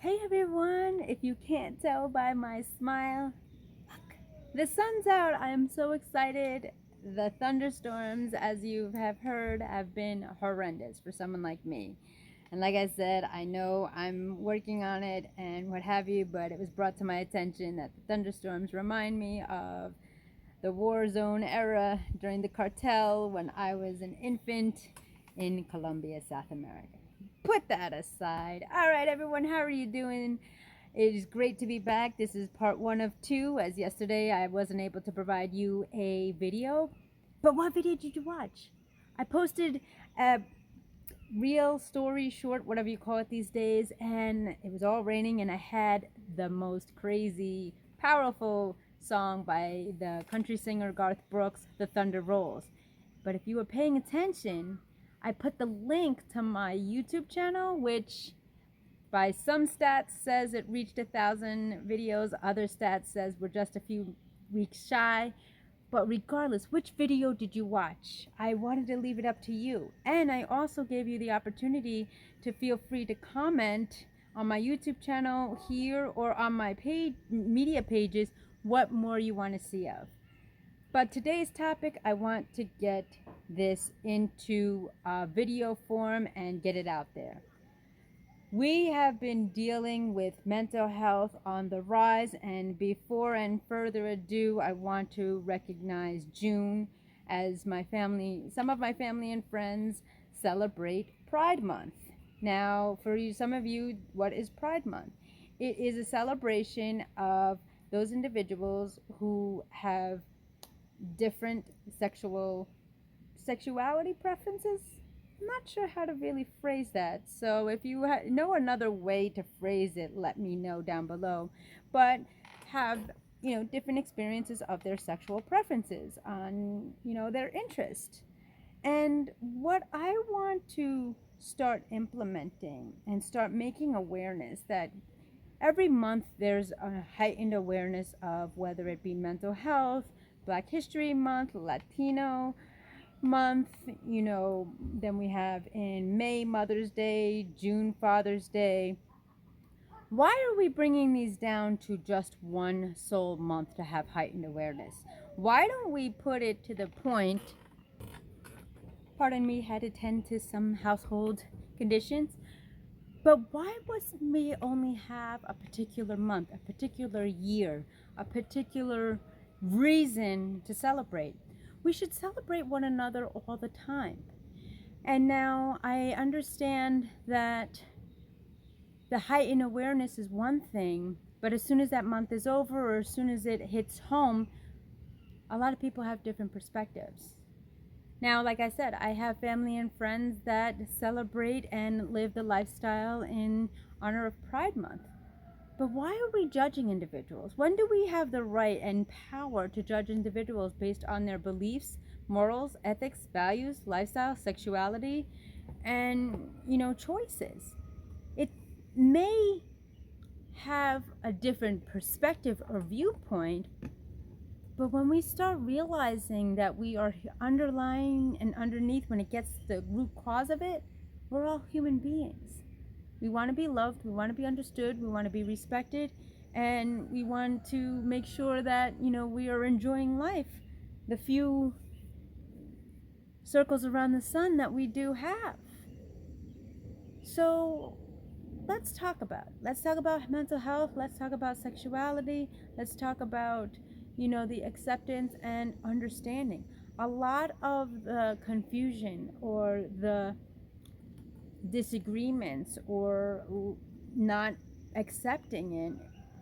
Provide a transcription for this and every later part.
Hey everyone, if you can't tell by my smile, look, the sun's out. I am so excited. The thunderstorms, as you have heard, have been horrendous for someone like me. And like I said, I know I'm working on it and what have you, but it was brought to my attention that the thunderstorms remind me of the war zone era during the cartel when I was an infant in Colombia, South America. Put that aside. All right, everyone, how are you doing? It is great to be back. This is part one of two, as yesterday I wasn't able to provide you a video. But what video did you watch? I posted a real story short, whatever you call it these days, and it was all raining, and I had the most crazy, powerful song by the country singer Garth Brooks, The Thunder Rolls. But if you were paying attention, I put the link to my YouTube channel, which by some stats says it reached 1,000 videos, other stats says we're just a few weeks shy. But regardless, which video did you watch? I wanted to leave it up to you. And I also gave you the opportunity to feel free to comment on my YouTube channel here or on my page, media pages, what more you want to see of. But today's topic, I want to get this into video form and get it out there. We have been dealing with mental health on the rise, and before and further ado, I want to recognize June as some of my family and friends celebrate Pride Month. Now, for some of you, what is Pride Month? It is a celebration of those individuals who have different sexuality preferences. I'm not sure how to really phrase that. So if you know another way to phrase it, let me know down below. But have, different experiences of their sexual preferences on, their interest. And what I want to start implementing and start making awareness that every month there's a heightened awareness of whether it be mental health, Black History Month, Latino month, then we have in May Mother's Day, June Father's Day. Why are we bringing these down to just one sole month to have heightened awareness? Why don't we put it to the point, pardon me, had to tend to some household conditions, but why must we only have a particular month, a particular year, a particular reason to celebrate? We should celebrate one another all the time. And now I understand that the heightened awareness is one thing, but as soon as that month is over or as soon as it hits home, a lot of people have different perspectives. Now, like I said, I have family and friends that celebrate and live the lifestyle in honor of Pride Month. But why are we judging individuals? When do we have the right and power to judge individuals based on their beliefs, morals, ethics, values, lifestyle, sexuality, and, choices? It may have a different perspective or viewpoint, but when we start realizing that we are underlying and underneath, when it gets the root cause of it, we're all human beings. We want to be loved, we want to be understood, we want to be respected, and we want to make sure that, we are enjoying life, the few circles around the sun that we do have. So let's talk about mental health, let's talk about sexuality, let's talk about, the acceptance and understanding. A lot of the confusion or the disagreements or not accepting it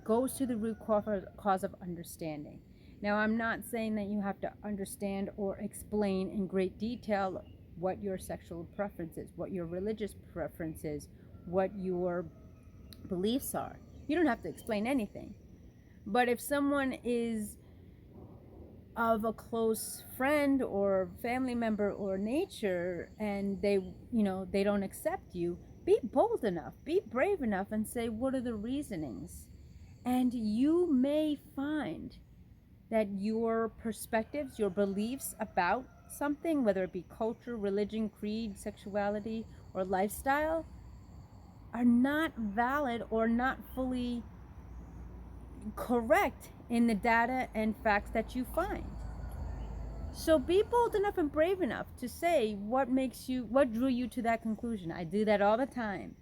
goes to the root cause of understanding. Now, I'm not saying that you have to understand or explain in great detail what your sexual preference is, what your religious preference is, what your beliefs are. You don't have to explain anything. But if someone is of a close friend or family member or nature and they don't accept you, be bold enough, be brave enough and say, what are the reasonings? And you may find that your perspectives, your beliefs about something, whether it be culture, religion, creed, sexuality, or lifestyle, are not valid or not fully correct in the data and facts that you find. So be bold enough and brave enough to say what drew you to that conclusion. I do that all the time,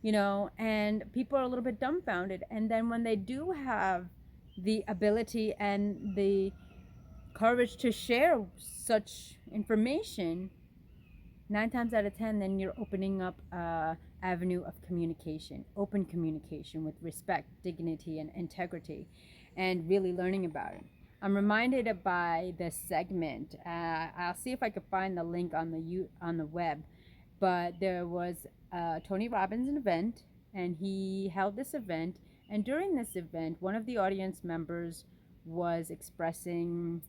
and people are a little bit dumbfounded. And then when they do have the ability and the courage to share such information, 9 times out of 10, then you're opening up a avenue of communication, open communication with respect, dignity, and integrity, and really learning about it. I'm reminded by the segment. I'll see if I could find the link on the web, but there was a Tony Robbins event, and he held this event. And during this event, one of the audience members was expressing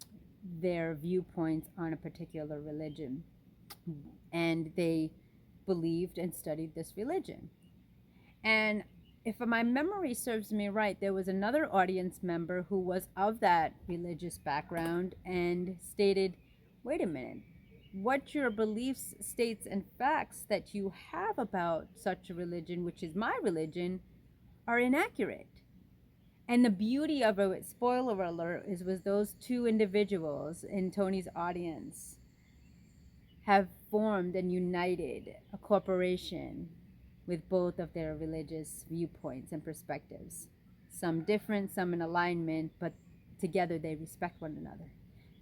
their viewpoints on a particular religion, and they believed and studied this religion. And if my memory serves me right, there was another audience member who was of that religious background and stated, wait a minute, what your beliefs, states, and facts that you have about such a religion, which is my religion, are inaccurate. And the beauty of it, spoiler alert, was those two individuals in Tony's audience have formed and united a corporation with both of their religious viewpoints and perspectives. Some different, some in alignment, but together they respect one another.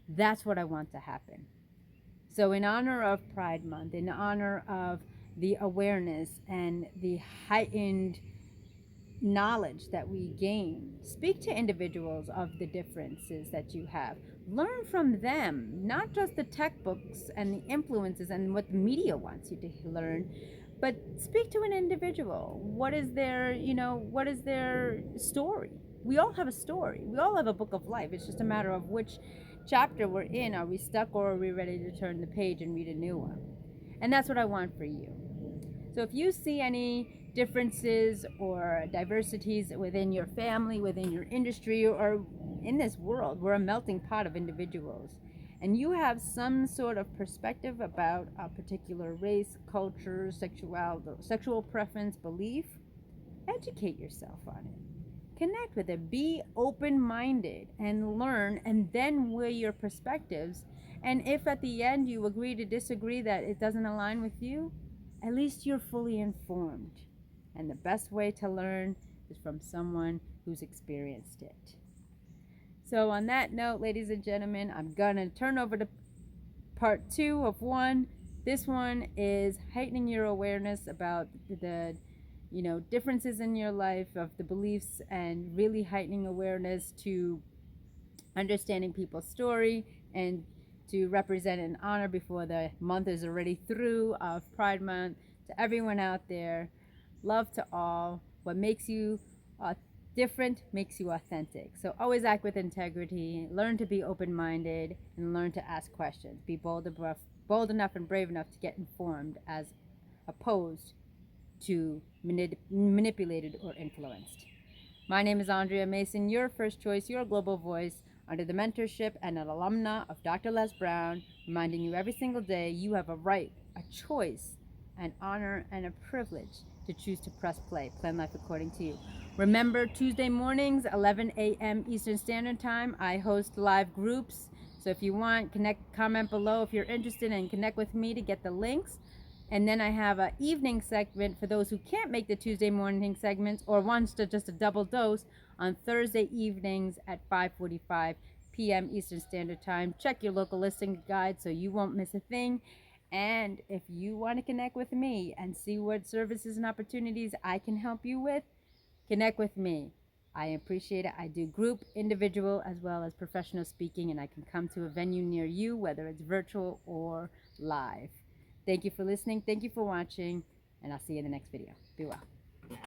That's what I want to happen. So in honor of Pride Month, in honor of the awareness and the heightened knowledge that we gain, speak to individuals of the differences that you have. Learn from them, not just the textbooks and the influences and what the media wants you to learn, but speak to an individual. What is their story? We all have a story. We all have a book of life. It's just a matter of which chapter we're in. Are we stuck, or are we ready to turn the page and read a new one? And that's what I want for you. So if you see any differences or diversities within your family, within your industry, or in this world, we're a melting pot of individuals, and you have some sort of perspective about a particular race, culture, sexual preference, belief, educate yourself on it. Connect with it. Be open-minded and learn, and then weigh your perspectives. And if at the end you agree to disagree, that it doesn't align with you, at least you're fully informed. And the best way to learn is from someone who's experienced it. So on that note, ladies and gentlemen, I'm going to turn over to part 2 of 1. This one is heightening your awareness about the differences in your life, of the beliefs, and really heightening awareness to understanding people's story, and to represent and honor before the month is already through of Pride Month. To everyone out there, love to all. What makes you different makes you authentic. So always act with integrity, learn to be open-minded, and learn to ask questions. Be bold enough and brave enough to get informed, as opposed to manipulated or influenced. My name is Andrea Mason, your first choice, your global voice, under the mentorship and an alumna of Dr. Les Brown, reminding you every single day you have a right, a choice, an honor, and a privilege to choose to press play. Plan life according to you. Remember, Tuesday mornings, 11 a.m. Eastern Standard Time, I host live groups. So if you want, comment below if you're interested, and connect with me to get the links. And then I have an evening segment for those who can't make the Tuesday morning segments, or wants to just a double dose, on Thursday evenings at 5:45 p.m. Eastern Standard Time. Check your local listing guide so you won't miss a thing. And if you want to connect with me and see what services and opportunities I can help you with, connect with me. I appreciate it. I do group, individual, as well as professional speaking, and I can come to a venue near you, whether it's virtual or live. Thank you for listening. Thank you for watching, and I'll see you in the next video. Be well.